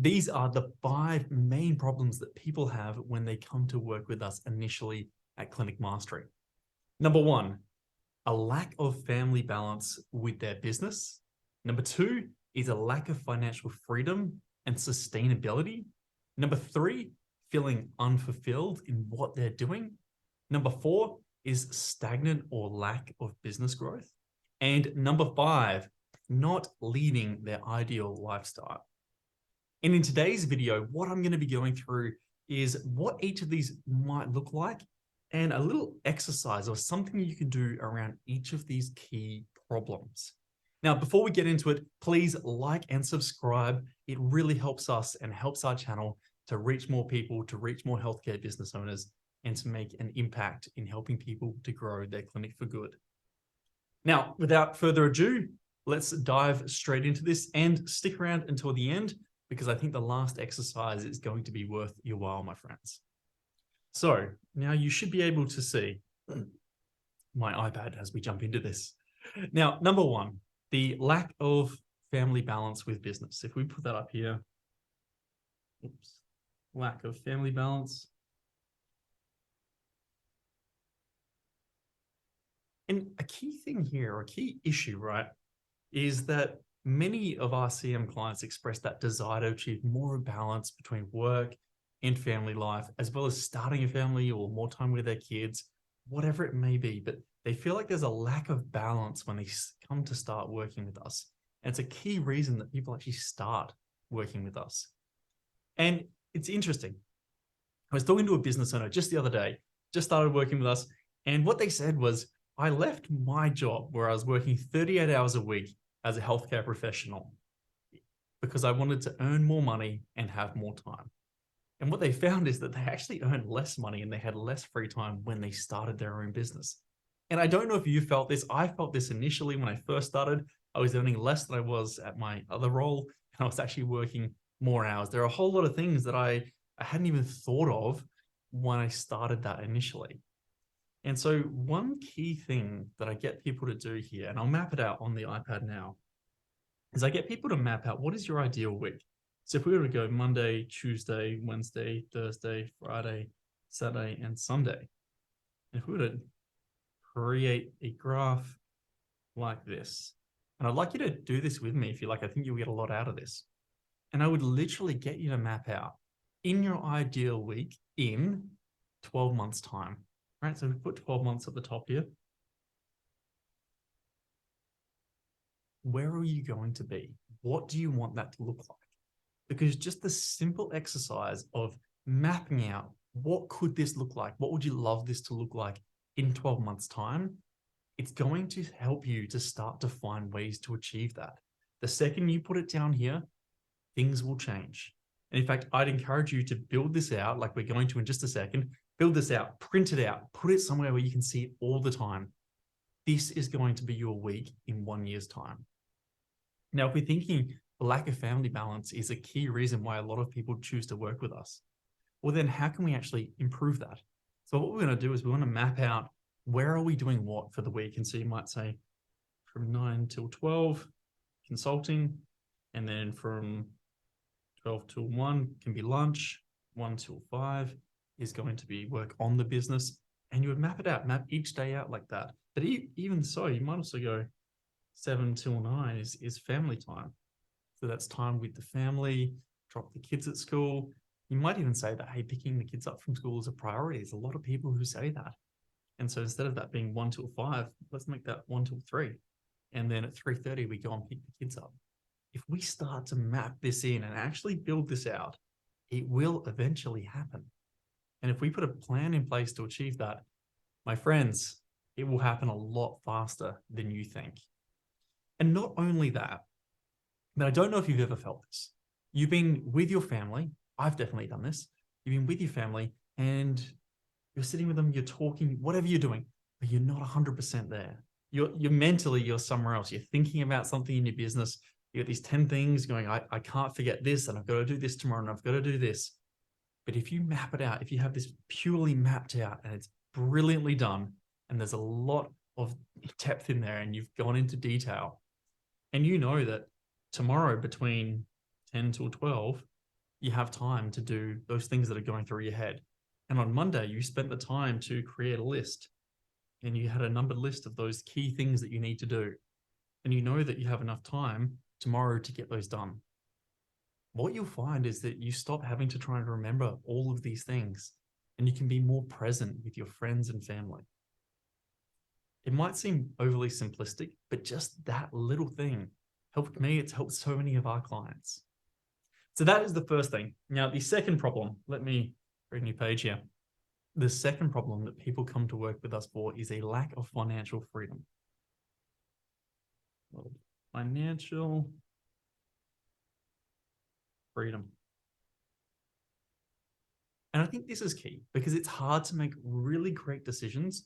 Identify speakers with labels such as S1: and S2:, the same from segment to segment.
S1: These are the 5 main problems that people have when they come to work with us initially at Clinic Mastery. Number 1, a lack of family balance with their business. Number 2 is a lack of financial freedom and sustainability. Number 3, feeling unfulfilled in what they're doing. Number 4 is stagnant or lack of business growth. And number 5, not leading their ideal lifestyle. And in today's video, what I'm going to be going through is what each of these might look like and a little exercise or something you can do around each of these key problems. Now, before we get into it, please like and subscribe. It really helps us and helps our channel to reach more people, to reach more healthcare business owners, and to make an impact in helping people to grow their clinic for good. Now, without further ado, let's dive straight into this and stick around until the end, because I think the last exercise is going to be worth your while, my friends. So now you should be able to see my iPad as we jump into this. Now, number 1, the lack of family balance with business. If we put that up here, oops, lack of family balance. And a key thing here, or a key issue, right, is that many of our CM clients express that desire to achieve more balance between work and family life, as well as starting a family or more time with their kids, whatever it may be. But they feel like there's a lack of balance when they come to start working with us. And it's a key reason that people actually start working with us. And it's interesting. I was talking to a business owner just the other day, just started working with us. And what they said was, I left my job where I was working 38 hours a week as a healthcare professional because I wanted to earn more money and have more time. And what they found is that they actually earned less money and they had less free time when they started their own business. And I don't know if you felt this. I felt this initially when I first started. I was earning less than I was at my other role, and I was actually working more hours. There are a whole lot of things that I hadn't even thought of when I started that initially. And so one key thing that I get people to do here, and I'll map it out on the iPad now, is I get people to map out what is your ideal week. So if we were to go Monday, Tuesday, Wednesday, Thursday, Friday, Saturday, and Sunday, and if we were to create a graph like this, and I'd like you to do this with me if you like, I think you'll get a lot out of this. And I would literally get you to map out in your ideal week in 12 months' time. Right, so we put 12 months at the top here. Where are you going to be? What do you want that to look like? Because just the simple exercise of mapping out what could this look like? What would you love this to look like in 12 months' time? It's going to help you to start to find ways to achieve that. The second you put it down here, things will change. And in fact, I'd encourage you to build this out like we're going to in just a second. Build this out, print it out, put it somewhere where you can see it all the time. This is going to be your week in 1 year's time. Now, if we're thinking the lack of family balance is a key reason why a lot of people choose to work with us, well, then how can we actually improve that? So what we're going to do is we want to map out where are we doing what for the week. And so you might say from 9 till 12, consulting, and then from 12 till 1 can be lunch, 1 till 5 is going to be work on the business, and you would map it out, map each day out like that. But even so, you might also go 7 till 9 is family time. So that's time with the family, drop the kids at school. You might even say that, hey, picking the kids up from school is a priority. There's a lot of people who say that. And so instead of that being 1 till 5, let's make that 1 till 3. And then at 3:30, we go and pick the kids up. If we start to map this in and actually build this out, it will eventually happen. And if we put a plan in place to achieve that, my friends, it will happen a lot faster than you think. And not only that, but I don't know if you've ever felt this. You've been with your family. I've definitely done this. You've been with your family and you're sitting with them, you're talking, whatever you're doing, but you're not 100% there. You're mentally, you're somewhere else. You're thinking about something in your business. You got these 10 things going, I can't forget this, and I've got to do this tomorrow, and I've got to do this. But if you map it out, if you have this purely mapped out and it's brilliantly done, and there's a lot of depth in there and you've gone into detail, and you know that tomorrow between 10 till 12, you have time to do those things that are going through your head. And on Monday, you spent the time to create a list and you had a numbered list of those key things that you need to do. And you know that you have enough time tomorrow to get those done. What you'll find is that you stop having to try and remember all of these things and you can be more present with your friends and family. It might seem overly simplistic, but just that little thing helped me. It's helped so many of our clients. So that is the first thing. Now, the second problem, let me read a new page here. The second problem that people come to work with us for is a lack of financial freedom. Financial freedom. And I think this is key because it's hard to make really great decisions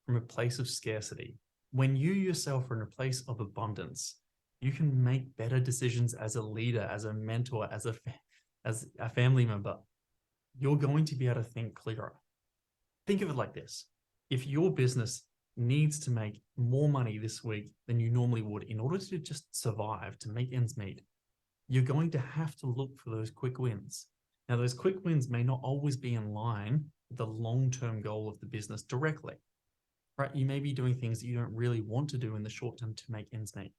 S1: from a place of scarcity. When you yourself are in a place of abundance, you can make better decisions as a leader, as a mentor, as a family member. You're going to be able to think clearer. Think of it like this. If your business needs to make more money this week than you normally would in order to just survive, to make ends meet, you're going to have to look for those quick wins. Now, those quick wins may not always be in line with the long-term goal of the business directly, right? You may be doing things that you don't really want to do in the short term to make ends meet.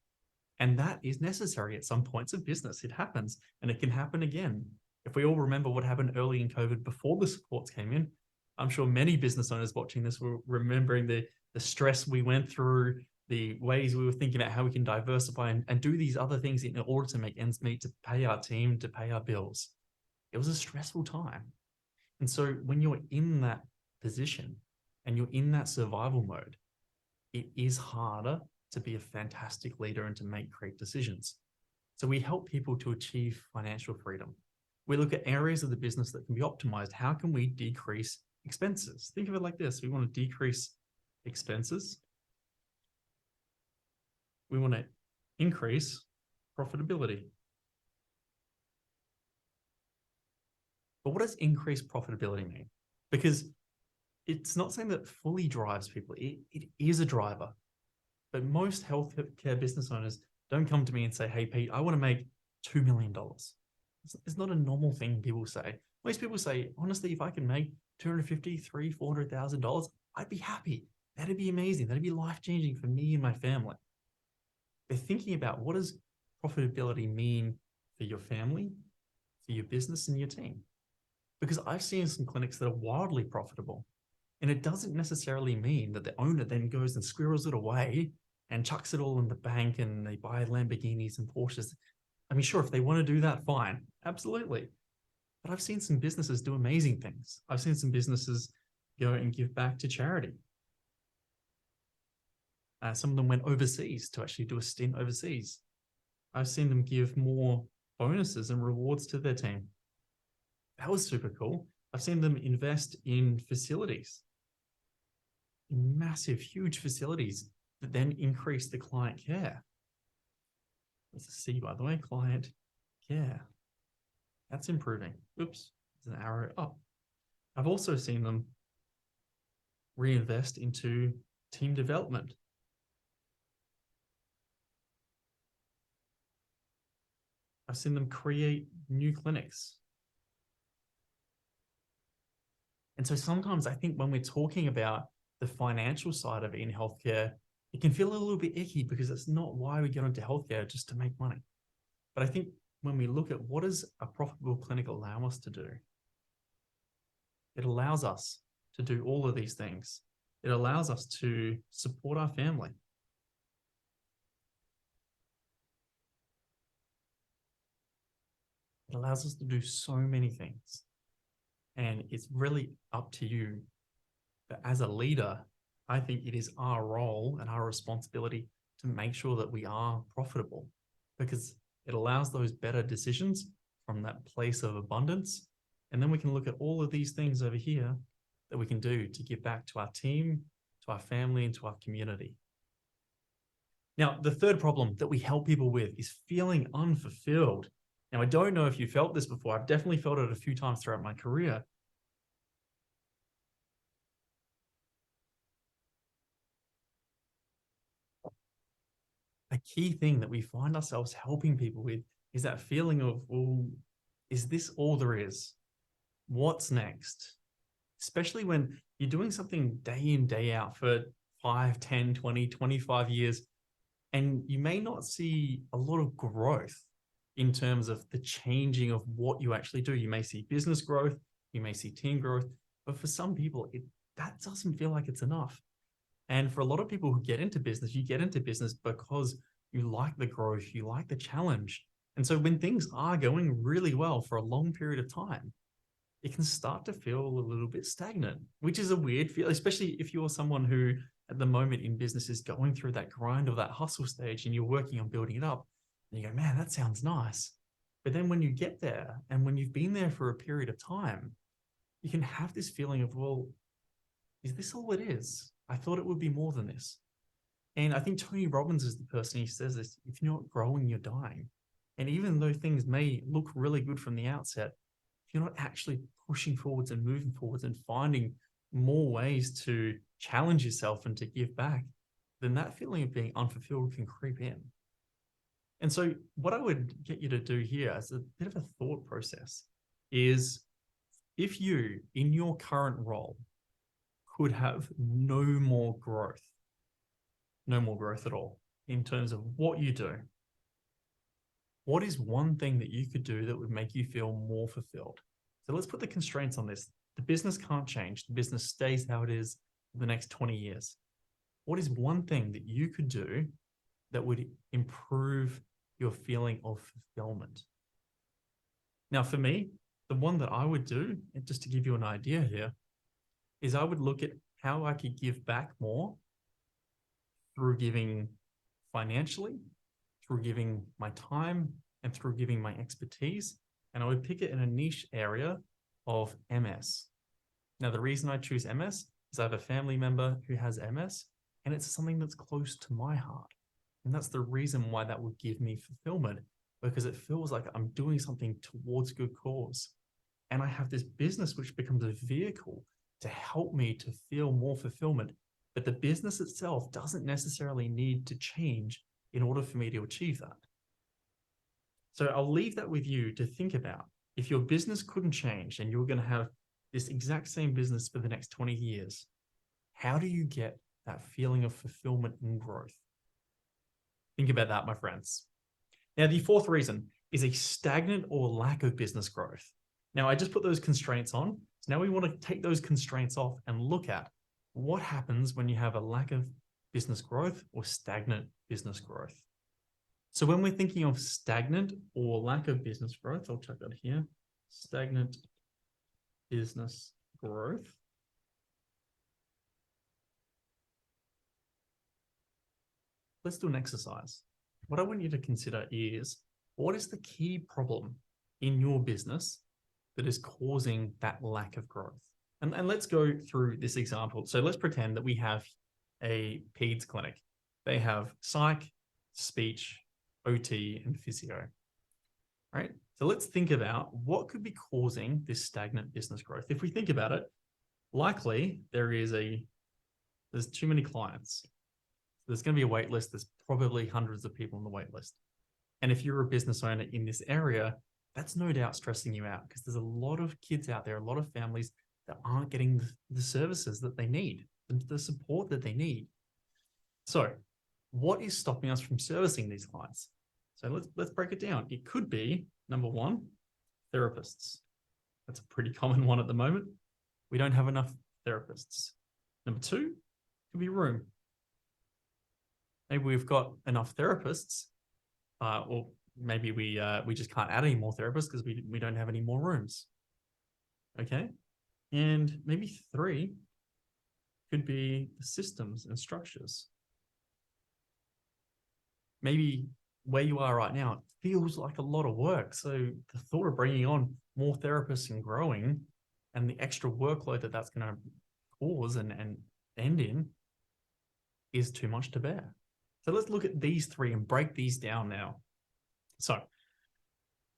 S1: And that is necessary at some points of business. It happens, and it can happen again. If we all remember what happened early in COVID before the supports came in, I'm sure many business owners watching this were remembering the stress we went through, the ways we were thinking about how we can diversify and do these other things in order to make ends meet, to pay our team, to pay our bills. It was a stressful time. And so when you're in that position and you're in that survival mode, it is harder to be a fantastic leader and to make great decisions. So we help people to achieve financial freedom. We look at areas of the business that can be optimized. How can we decrease expenses? Think of it like this. We want to decrease expenses. We want to increase profitability. But what does increased profitability mean? Because it's not something that fully drives people. It is a driver. But most healthcare business owners don't come to me and say, hey, Pete, I want to make $2 million. It's not a normal thing people say. Most people say, honestly, if I can make $250,000, $300,000, $400,000, I'd be happy. That'd be amazing. That'd be life-changing for me and my family. They're thinking about what does profitability mean for your family, for your business, and your team. Because I've seen some clinics that are wildly profitable. And it doesn't necessarily mean that the owner then goes and squirrels it away and chucks it all in the bank and they buy Lamborghinis and Porsches. I mean, sure, if they want to do that, fine. Absolutely. But I've seen some businesses do amazing things. I've seen some businesses go and give back to charity. Some of them went overseas to actually do a stint overseas. I've seen them give more bonuses and rewards to their team. That was super cool. I've seen them invest in facilities, in massive, huge facilities that then increase the client care. That's a C, by the way, client care. That's improving. Oops, there's an arrow up. I've also seen them reinvest into team development. I've seen them create new clinics. And so sometimes I think when we're talking about the financial side of it in healthcare, it can feel a little bit icky because it's not why we get into healthcare, just to make money. But I think when we look at what does a profitable clinic allow us to do, it allows us to do all of these things. It allows us to support our family. It allows us to do so many things. And it's really up to you. But as a leader, I think it is our role and our responsibility to make sure that we are profitable, because it allows those better decisions from that place of abundance. And then we can look at all of these things over here that we can do to give back to our team, to our family, and to our community. Now, the third problem that we help people with is feeling unfulfilled. Now, I don't know if you felt this before. I've definitely felt it a few times throughout my career. A key thing that we find ourselves helping people with is that feeling of, well, is this all there is? What's next? Especially when you're doing something day in, day out for 5, 10, 20, 25 years, and you may not see a lot of growth in terms of the changing of what you actually do. You may see business growth, you may see team growth, but for some people, that doesn't feel like it's enough. And for a lot of people who get into business, you get into business because you like the growth, you like the challenge. And so when things are going really well for a long period of time, it can start to feel a little bit stagnant, which is a weird feel, especially if you're someone who at the moment in business is going through that grind or that hustle stage and you're working on building it up. And you go, man, that sounds nice. But then when you get there and when you've been there for a period of time, you can have this feeling of, well, is this all it is? I thought it would be more than this. And I think Tony Robbins is the person who says this: if you're not growing, you're dying. And even though things may look really good from the outset, if you're not actually pushing forwards and moving forwards and finding more ways to challenge yourself and to give back, then that feeling of being unfulfilled can creep in. And so what I would get you to do here as a bit of a thought process is, if you, in your current role, could have no more growth at all in terms of what you do, what is one thing that you could do that would make you feel more fulfilled? So let's put the constraints on this. The business can't change. The business stays how it is for the next 20 years. What is one thing that you could do that would improve your feeling of fulfillment? Now, for me, the one that I would do, and just to give you an idea here, is I would look at how I could give back more through giving financially, through giving my time, and through giving my expertise. And I would pick it in a niche area of MS. Now, the reason I choose MS is I have a family member who has MS, and it's something that's close to my heart. And that's the reason why that would give me fulfillment, because it feels like I'm doing something towards a good cause. And I have this business which becomes a vehicle to help me to feel more fulfillment. But the business itself doesn't necessarily need to change in order for me to achieve that. So I'll leave that with you to think about. If your business couldn't change and you're going to have this exact same business for the next 20 years, how do you get that feeling of fulfillment and growth? Think about that, my friends. Now, the fourth reason is a stagnant or lack of business growth. Now, I just put those constraints on. So now we want to take those constraints off and look at what happens when you have a lack of business growth or stagnant business growth. So when we're thinking of stagnant or lack of business growth, I'll check that here, stagnant business growth. Let's do an exercise. What I want you to consider is, what is the key problem in your business that is causing that lack of growth? And let's go through this example. So let's pretend that we have a PEDS clinic. They have psych, speech, OT, and physio, right? So let's think about what could be causing this stagnant business growth. If we think about it, likely there's too many clients. There's going to be a wait list. There's probably hundreds of people on the wait list. And if you're a business owner in this area, that's no doubt stressing you out, because there's a lot of kids out there, a lot of families that aren't getting the services that they need, the support that they need. So what is stopping us from servicing these clients? So let's break it down. It could be, number one, therapists. That's a pretty common one at the moment. We don't have enough therapists. Number two, could be room. Maybe we've got enough therapists, or maybe we just can't add any more therapists because we don't have any more rooms. Okay, and maybe three could be the systems and structures. Maybe where you are right now, it feels like a lot of work. So the thought of bringing on more therapists and growing, and the extra workload that that's going to cause and end in, is too much to bear. So let's look at these three and break these down now. So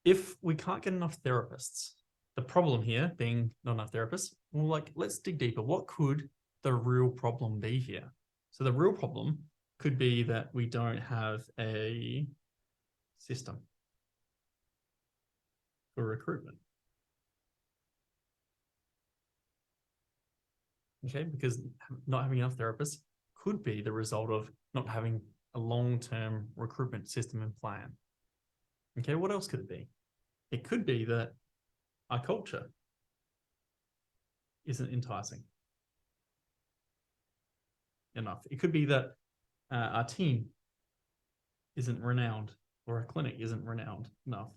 S1: if we can't get enough therapists, the problem here being not enough therapists, well, let's dig deeper. What could the real problem be here? So the real problem could be that we don't have a system. for recruitment. Okay, because not having enough therapists could be the result of not having a long-term recruitment system and plan. Okay, what else could it be? It could be that our culture isn't enticing enough. It could be that our team isn't renowned, or our clinic isn't renowned enough.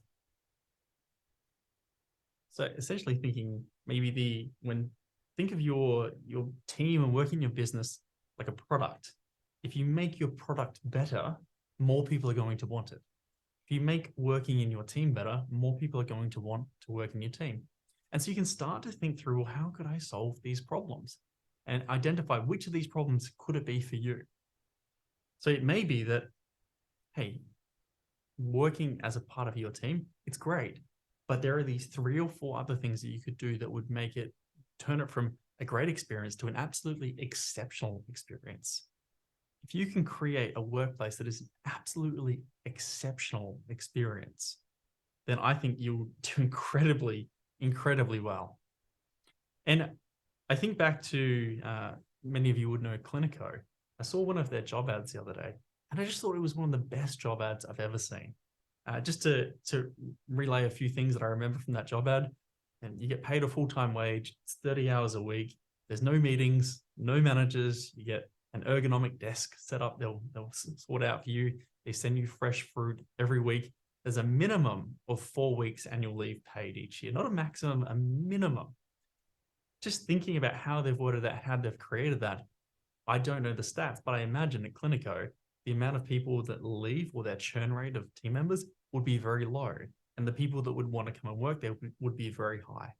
S1: So essentially thinking maybe think of your team and working your business like a product. If you make your product better, more people are going to want it. If you make working in your team better, more people are going to want to work in your team. And so you can start to think through, well, how could I solve these problems? And identify which of these problems could it be for you? So it may be that, hey, working as a part of your team, it's great, but there are these 3 or 4 other things that you could do that would make it, turn it from a great experience to an absolutely exceptional experience. If you can create a workplace that is an absolutely exceptional experience, then I think you'll do incredibly, incredibly well. And I think back to, many of you would know Clinico. I saw one of their job ads the other day, and I just thought it was one of the best job ads I've ever seen. Just to relay a few things that I remember from that job ad, and you get paid a full-time wage, it's 30 hours a week, there's no meetings, no managers, you get an ergonomic desk set up, they'll sort out for you, they send you fresh fruit every week. There's a minimum of 4 weeks annual leave paid each year, not a maximum, a minimum. Just thinking about how they've worded that, how they've created that, I don't know the stats, but I imagine at Clinico, the amount of people that leave, or their churn rate of team members, would be very low. And the people that would want to come and work there would be very high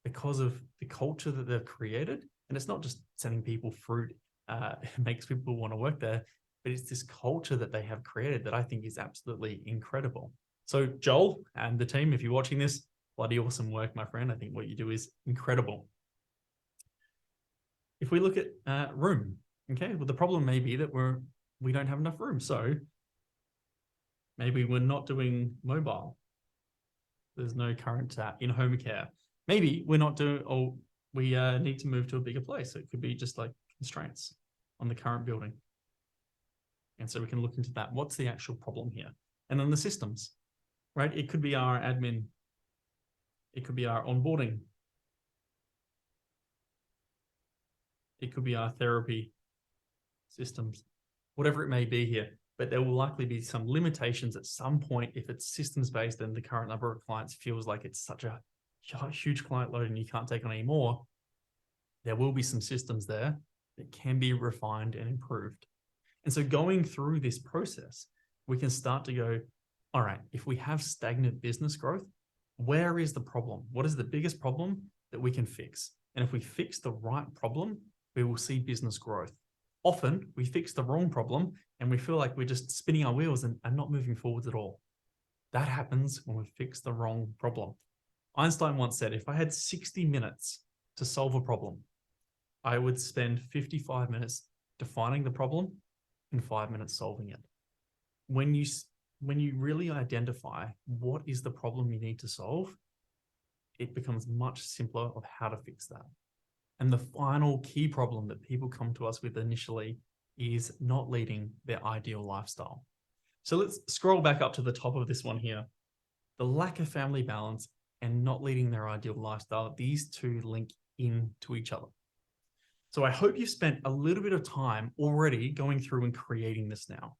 S1: because of the culture that they've created. And it's not just sending people fruit, it makes people want to work there, but it's this culture that they have created that I think is absolutely incredible. So Joel and the team, if you're watching this, bloody awesome work, my friend. I think what you do is incredible. If we look at room, okay, well, the problem may be that we don't have enough room. So maybe we're not doing mobile. There's no current in-home care. Maybe we're not doing, or we need to move to a bigger place. So it could be just like constraints on the current building. And so we can look into that. What's the actual problem here? And then the systems, right? It could be our admin. It could be our onboarding. It could be our therapy systems, whatever it may be here. But there will likely be some limitations at some point if it's systems-based and the current number of clients feels like it's such a huge client load and you can't take on any more. There will be some systems there that can be refined and improved. And so going through this process, we can start to go, all right, if we have stagnant business growth, where is the problem? What is the biggest problem that we can fix? And if we fix the right problem, we will see business growth. Often we fix the wrong problem and we feel like we're just spinning our wheels and not moving forwards at all. That happens when we fix the wrong problem. Einstein once said, if I had 60 minutes to solve a problem, I would spend 55 minutes defining the problem and 5 minutes solving it. When you really identify what is the problem you need to solve, it becomes much simpler of how to fix that. And the final key problem that people come to us with initially is not leading their ideal lifestyle. So let's scroll back up to the top of this one here. The lack of family balance and not leading their ideal lifestyle, these two link into each other. So I hope you've spent a little bit of time already going through and creating this now.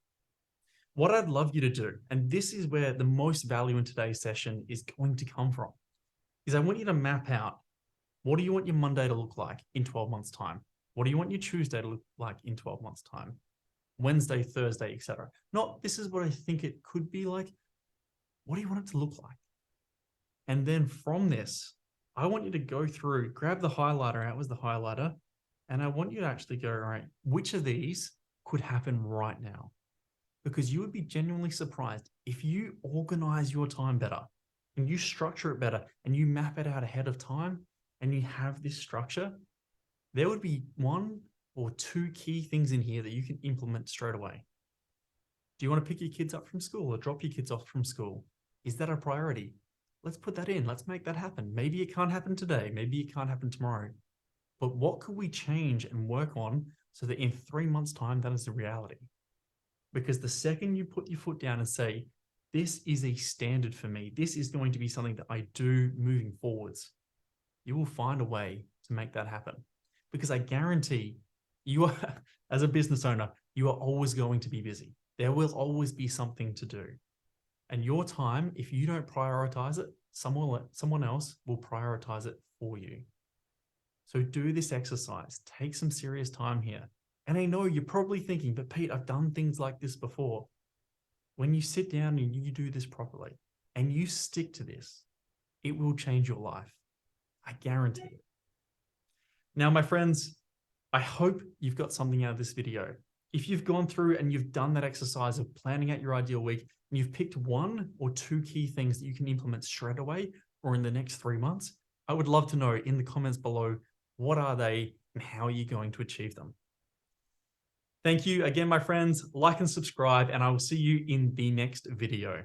S1: What I'd love you to do, and this is where the most value in today's session is going to come from, is I want you to map out, what do you want your Monday to look like in 12 months' time? What do you want your Tuesday to look like in 12 months' time? Wednesday, Thursday, etc. Not, this is what I think it could be like. What do you want it to look like? And then from this, I want you to go through, grab the highlighter out with the highlighter, and I want you to actually go, all right, which of these could happen right now? Because you would be genuinely surprised if you organize your time better and you structure it better and you map it out ahead of time and you have this structure, there would be 1 or 2 key things in here that you can implement straight away. Do you want to pick your kids up from school or drop your kids off from school? Is that a priority? Let's put that in. Let's make that happen. Maybe it can't happen today. Maybe it can't happen tomorrow. But what could we change and work on so that in 3 months' time, that is a reality? Because the second you put your foot down and say, this is a standard for me, this is going to be something that I do moving forwards, you will find a way to make that happen. Because I guarantee you are, as a business owner, you are always going to be busy. There will always be something to do. And your time, if you don't prioritize it, someone else will prioritize it for you. So do this exercise. Take some serious time here. And I know you're probably thinking, but Pete, I've done things like this before. When you sit down and you do this properly and you stick to this, it will change your life. I guarantee it. Now, my friends, I hope you've got something out of this video. If you've gone through and you've done that exercise of planning out your ideal week, and you've picked 1 or 2 key things that you can implement straight away or in the next 3 months, I would love to know in the comments below, what are they and how are you going to achieve them? Thank you again, my friends. Like and subscribe, and I will see you in the next video.